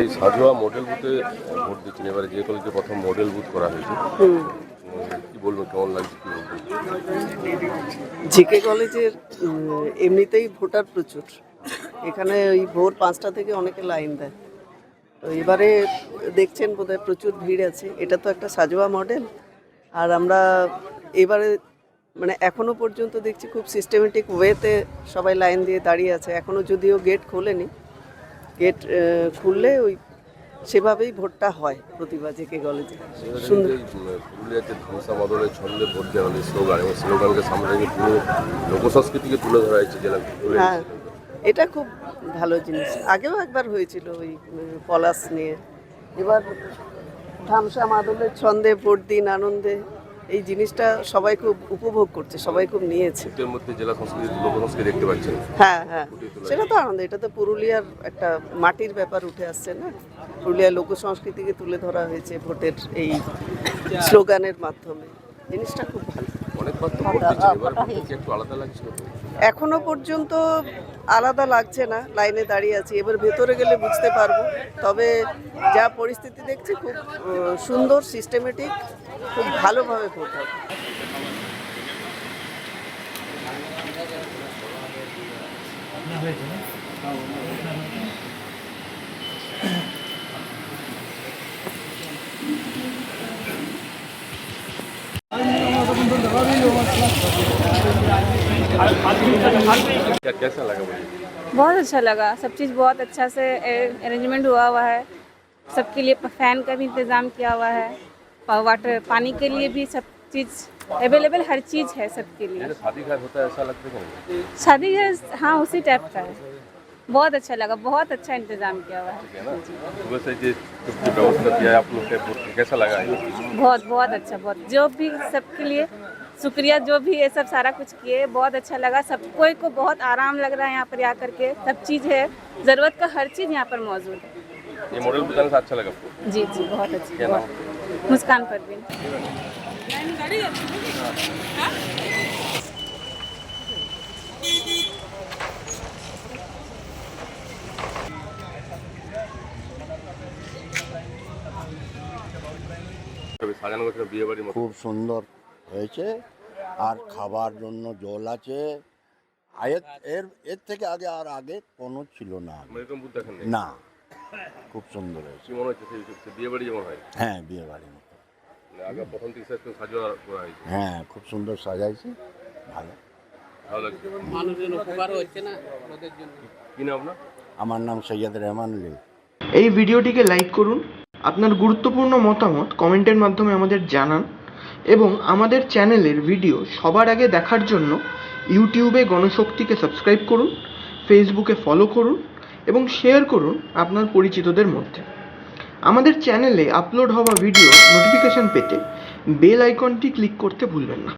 এই সাজোয়া মডেল বুথে ভোট দিচ্ছেন, এবারে যে কলেজে প্রথম মডেল বুথ করা হয়েছে, কি বলবেন, কেমন লাগছে, কি বলবেন? জেকে কলেজের এমনিতেই ভোটার প্রচুর, এখানে ওই ভোর 5টা থেকে অনেকে লাইন দেয়। তো এবারে দেখছেন বোধহয় প্রচুর ভিড় আছে। এটা তো একটা সাজোয়া মডেল, আর আমরা এবারে মানে এখনো পর্যন্ত দেখছি খুব সিস্টেমেটিক ওয়েতে সবাই লাইন দিয়ে দাঁড়িয়ে আছে। এখনো যদিও গেট খোলেনি, গেট খুললে ওই সেভাবেই ভোটটা হয় প্রতিভা জেকে কলেজে। সুন্দর। পুরুলিয়ার যে ধ্বংসা বদলের ছন্দে ভোট দেওয়া হলে স্লোগান, এবং স্লোগানকে সামনে রেখে পুরো লোকসংস্কৃতিকে তুলে ধরা হয়েছে জেলা। হ্যাঁ, এটা খুব ভালো জিনিস। আগেও একবার হয়েছিল ওই পলাশ নিয়ে। এবার ধামসা মাদলের ছন্দে ভোট দিন আনন্দে, এই জিনিসটা সবাই খুব উপভোগ করছে, সবাই খুব নিয়েছে। এর মধ্যে জেলা সংস্কৃতি, লোকসংস্কৃতি দেখতে পাচ্ছেন। হ্যাঁ হ্যাঁ, সেটা তো আনন্দ। এটা তো পুরুলিয়ার একটা মাটির ব্যাপার উঠে আসছে না, পুরুলিয়ার লোক সংস্কৃতিকে তুলে ধরা হয়েছে ভোটের এই স্লোগানের মাধ্যমে। জিনিসটা খুব ভালো। অনেকবার তো ভোট দিচ্ছেন, এবার ভোট একটু আলাদা লাগছে। এখনো পর্যন্ত আলাদা লাগছে না, লাইনে দাঁড়িয়ে আছি। এবার ভেতরে গেলে বুঝতে পারবো। তবে যা পরিস্থিতি দেখছি খুব সুন্দর, সিস্টেমেটিক, খুব ভালোভাবে ভোট হবে। कैसा लगा मुझे? बहुत अच्छा लगा। सब चीज़ बहुत अच्छा से अरेंजमेंट हुआ है। सबके लिए फैन का भी इंतज़ाम किया हुआ है, वाटर पानी के लिए भी सब चीज़ अवेलेबल, हर चीज़ है सबके लिए। शादी घर होता है ऐसा लगता है? शादी घर हाँ उसी टाइप का है। बहुत अच्छा लगा, बहुत अच्छा इंतज़ाम किया हुआ है। सुबह से जो व्यवस्था किया है आप लोग के, कैसा लगा? बहुत बहुत अच्छा, बहुत जो भी सबके लिए शुक्रिया, जो भी ये सब सारा कुछ किए, बहुत अच्छा लगा। सब कोई को बहुत आराम लग रहा है यहाँ पर आकर के। सब चीज़ है, ज़रूरत का हर चीज़ यहाँ पर मौजूद है। ये मॉडल बताने से अच्छा लगा आपको? जी जी, बहुत अच्छा। क्या नाम? मुस्कान परवीन। খুব সুন্দর হয়েছে, আর খাবার জন্য জল আছে। এর থেকে আগে কোনো ছিল না, না। খুব সুন্দর হয়েছে। বিয়ে বাড়ি যেমন হয়? হ্যাঁ, বিয়ে বাড়ির মতো। হ্যাঁ, খুব সুন্দর সাজাইছে, ভালো। আমার নাম সৈয়দ রহমান লি। এই ভিডিওটিকে লাইক করুন, আপনার গুরুত্বপূর্ণ মতামত কমেন্টের মাধ্যমে আমাদের জানান, এবং আমাদের চ্যানেলের ভিডিও সবার আগে দেখার জন্য ইউটিউবে গণশক্তিকে সাবস্ক্রাইব করুন, ফেসবুকে ফলো করুন এবং শেয়ার করুন আপনার পরিচিতদের মধ্যে। আমাদের চ্যানেলে আপলোড হওয়া ভিডিও নোটিফিকেশন পেতে বেল আইকনটি ক্লিক করতে ভুলবেন না।